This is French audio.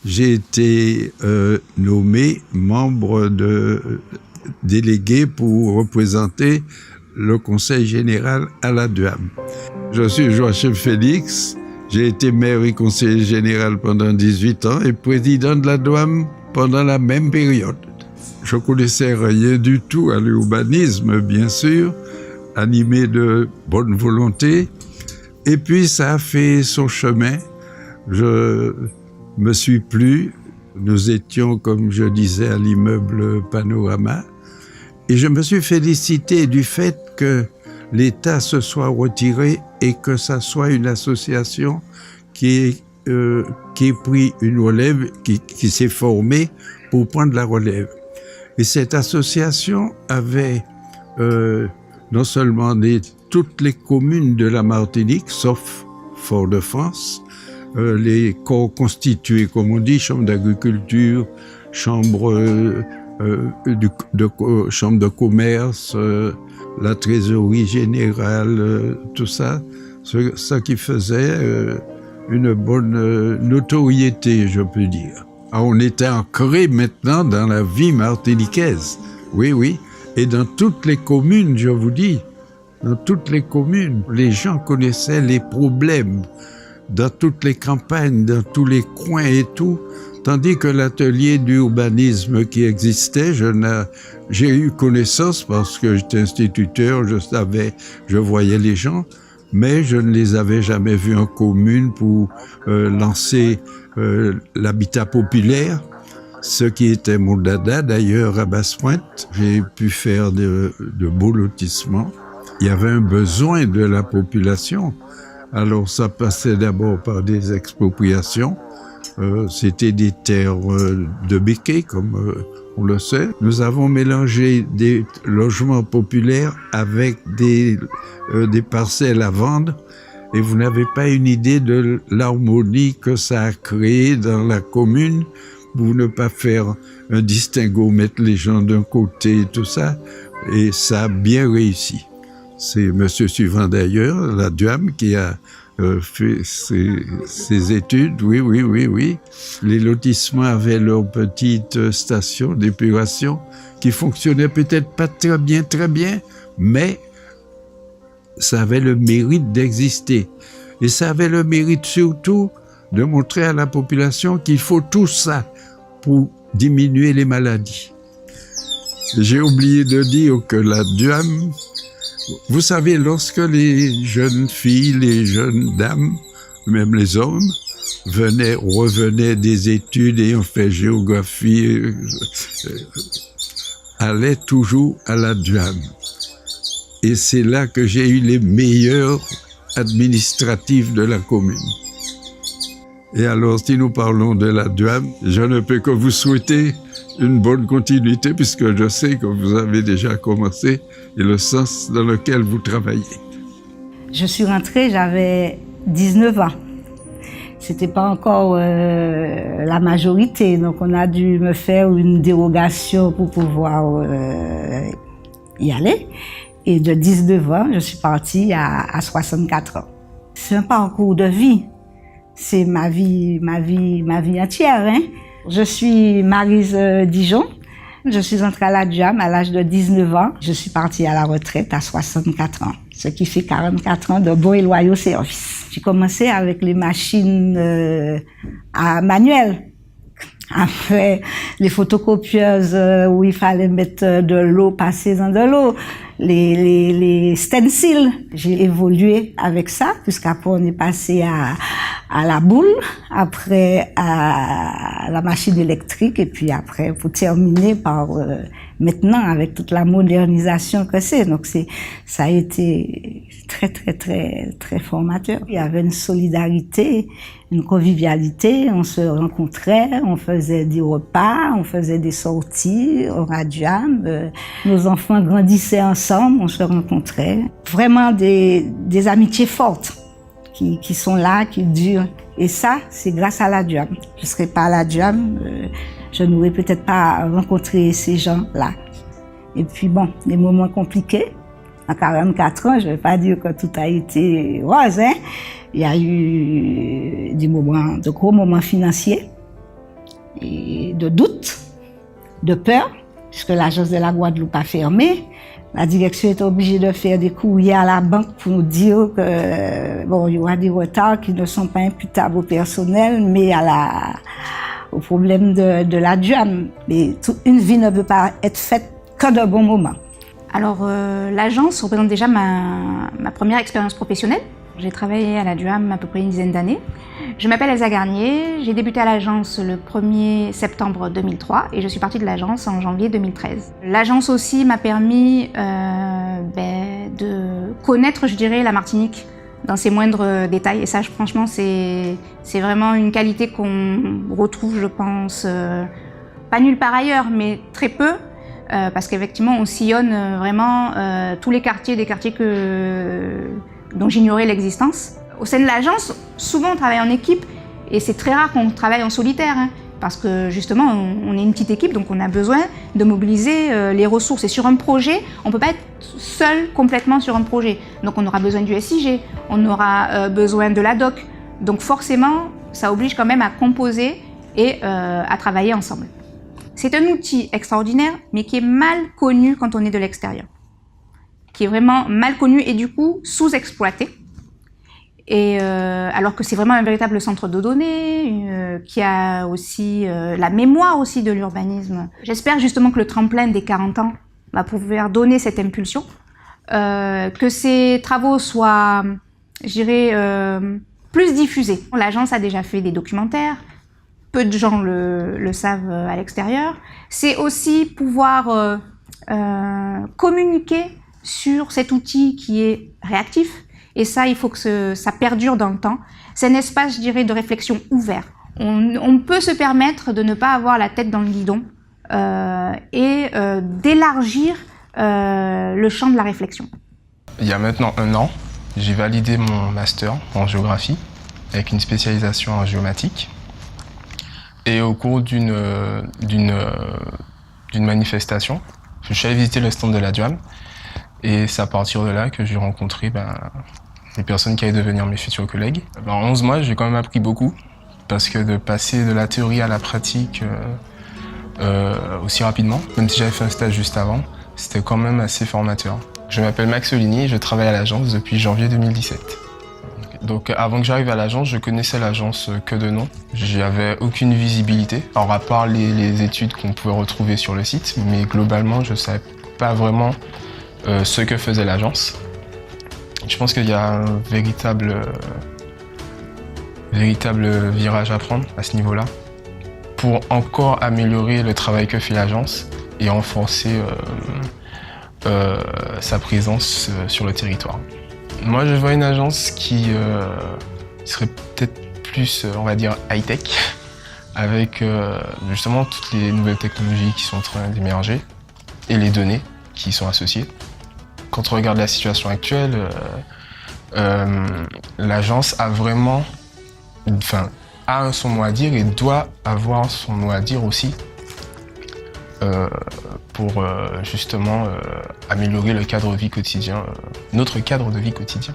j'ai été nommé membre délégué pour représenter le Conseil général à la DUAM. Je suis Joachim Félix, j'ai été maire et conseiller général pendant 18 ans et président de la DUAM pendant la même période. Je ne connaissais rien du tout à l'urbanisme, bien sûr, animé de bonne volonté. Et puis ça a fait son chemin. Je me suis plu. Nous étions, comme je disais, à l'immeuble Panorama. Et je me suis félicité du fait que l'État se soit retiré et que ça soit une association qui ait pris une relève, qui s'est formée pour prendre la relève. Et cette association avait non seulement toutes les communes de la Martinique, sauf Fort-de-France, les corps constitués, comme on dit, chambre d'agriculture, chambre de commerce, la trésorerie générale, tout ça, ça qui faisait une bonne notoriété, je peux dire. Alors, on était ancré maintenant dans la vie martiniquaise, oui, et dans toutes les communes, je vous dis, dans toutes les communes, les gens connaissaient les problèmes, dans toutes les campagnes, dans tous les coins et tout, tandis que l'atelier d'urbanisme qui existait, j'ai eu connaissance parce que j'étais instituteur, je voyais les gens, mais je ne les avais jamais vus en commune pour lancer l'habitat populaire, ce qui était mon dada. D'ailleurs, à Basse-Pointe, j'ai pu faire de beaux lotissements. Il y avait un besoin de la population. Alors, ça passait d'abord par des expropriations. C'était des terres de béquets, comme on le sait. Nous avons mélangé des logements populaires avec des parcelles à vendre. Et vous n'avez pas une idée de l'harmonie que ça a créé dans la commune pour ne pas faire un distinguo, mettre les gens d'un côté et tout ça. Et ça a bien réussi. C'est monsieur suivant d'ailleurs, la DUAM, qui a fait ses études, oui. Les lotissements avaient leur petite station d'épuration qui fonctionnait peut-être pas très bien, mais ça avait le mérite d'exister. Et ça avait le mérite surtout de montrer à la population qu'il faut tout ça pour diminuer les maladies. J'ai oublié de dire que la DUAM, vous savez, lorsque les jeunes filles, les jeunes dames, même les hommes, revenaient des études et ont fait géographie, allaient toujours à la DUAM. Et c'est là que j'ai eu les meilleurs administratifs de la commune. Et alors, si nous parlons de la DUAM, je ne peux que vous souhaiter une bonne continuité, puisque je sais que vous avez déjà commencé et le sens dans lequel vous travaillez. Je suis rentrée, j'avais 19 ans. C'était pas encore la majorité, donc on a dû me faire une dérogation pour pouvoir y aller. Et de 19 ans, je suis partie à 64 ans. C'est un parcours de vie. C'est ma vie entière, hein. Je suis Maryse Dijon. Je suis entrée à la DUAM à l'âge de 19 ans. Je suis partie à la retraite à 64 ans, ce qui fait 44 ans de bons et loyaux services. J'ai commencé avec les machines à manuel. Après, les photocopieuses où il fallait mettre de l'eau, passer dans de l'eau, les stencils. J'ai évolué avec ça, puisqu'après on est passé à la boule, après à la machine électrique, et puis après pour terminer par maintenant avec toute la modernisation que c'est. Donc ça a été très formateur. Il y avait une solidarité, une convivialité, on se rencontrait, on faisait des repas, on faisait des sorties au DUAM, nos enfants grandissaient ensemble, on se rencontrait. Vraiment des amitiés fortes qui sont là, qui durent. Et ça, c'est grâce à la DUAM. Je ne serais pas à la DUAM, je n'aurais peut-être pas rencontré ces gens-là. Et puis bon, des moments compliqués. À 44 ans, je ne vais pas dire que tout a été rose, hein. Il y a eu des moments, de gros moments financiers. et de doute, de peur, puisque l'agence de la Guadeloupe a fermé. La direction est obligée de faire des courriers à la banque pour nous dire que bon, il y aura des retards qui ne sont pas imputables au personnel, mais au problème de la DUAM. Mais une vie ne peut pas être faite que de bons moments. Alors, l'agence représente déjà ma première expérience professionnelle. J'ai travaillé à la DUAM à peu près une dizaine d'années. Je m'appelle Elsa Garnier, j'ai débuté à l'agence le 1er septembre 2003 et je suis partie de l'agence en janvier 2013. L'agence aussi m'a permis de connaître, je dirais, la Martinique dans ses moindres détails. Et ça, franchement, c'est vraiment une qualité qu'on retrouve, je pense, pas nulle part ailleurs, mais très peu. Parce qu'effectivement, on sillonne vraiment tous les quartiers, des quartiers dont j'ignorais l'existence. Au sein de l'agence, souvent on travaille en équipe et c'est très rare qu'on travaille en solitaire, hein, parce que justement on est une petite équipe, donc on a besoin de mobiliser les ressources. Et sur un projet, on ne peut pas être seul complètement sur un projet. Donc on aura besoin du SIG, on aura besoin de la doc. Donc forcément, ça oblige quand même à composer et à travailler ensemble. C'est un outil extraordinaire, mais qui est mal connu quand on est de l'extérieur. Qui est vraiment mal connu et du coup sous-exploité. Et alors que c'est vraiment un véritable centre de données, qui a aussi la mémoire aussi de l'urbanisme. J'espère justement que le tremplin des 40 ans va pouvoir donner cette impulsion, que ces travaux soient, je dirais, plus diffusés. L'agence a déjà fait des documentaires, peu de gens le savent à l'extérieur. C'est aussi pouvoir communiquer sur cet outil qui est réactif. Et ça, il faut que ça perdure dans le temps. C'est un espace, je dirais, de réflexion ouvert. On peut se permettre de ne pas avoir la tête dans le guidon et d'élargir le champ de la réflexion. Il y a maintenant 1 an, j'ai validé mon master en géographie avec une spécialisation en géomatique. Et au cours d'une manifestation, je suis allé visiter le stand de la DUAM. Et c'est à partir de là que j'ai rencontré les personnes qui allaient devenir mes futurs collègues. En 11 mois, j'ai quand même appris beaucoup, parce que de passer de la théorie à la pratique aussi rapidement, même si j'avais fait un stage juste avant, c'était quand même assez formateur. Je m'appelle Max Oligny et je travaille à l'agence depuis janvier 2017. Donc avant que j'arrive à l'agence, je connaissais l'agence que de nom. J'avais aucune visibilité, alors à part les études qu'on pouvait retrouver sur le site, mais globalement, je ne savais pas vraiment ce que faisait l'agence. Je pense qu'il y a un véritable virage à prendre à ce niveau-là pour encore améliorer le travail que fait l'agence et renforcer sa présence sur le territoire. Moi, je vois une agence qui serait peut-être plus, on va dire, high-tech, avec justement toutes les nouvelles technologies qui sont en train d'émerger et les données qui y sont associées. Quand on regarde la situation actuelle, l'agence a vraiment, a son mot à dire et doit avoir son mot à dire aussi pour justement améliorer le cadre de vie quotidien, notre cadre de vie quotidien.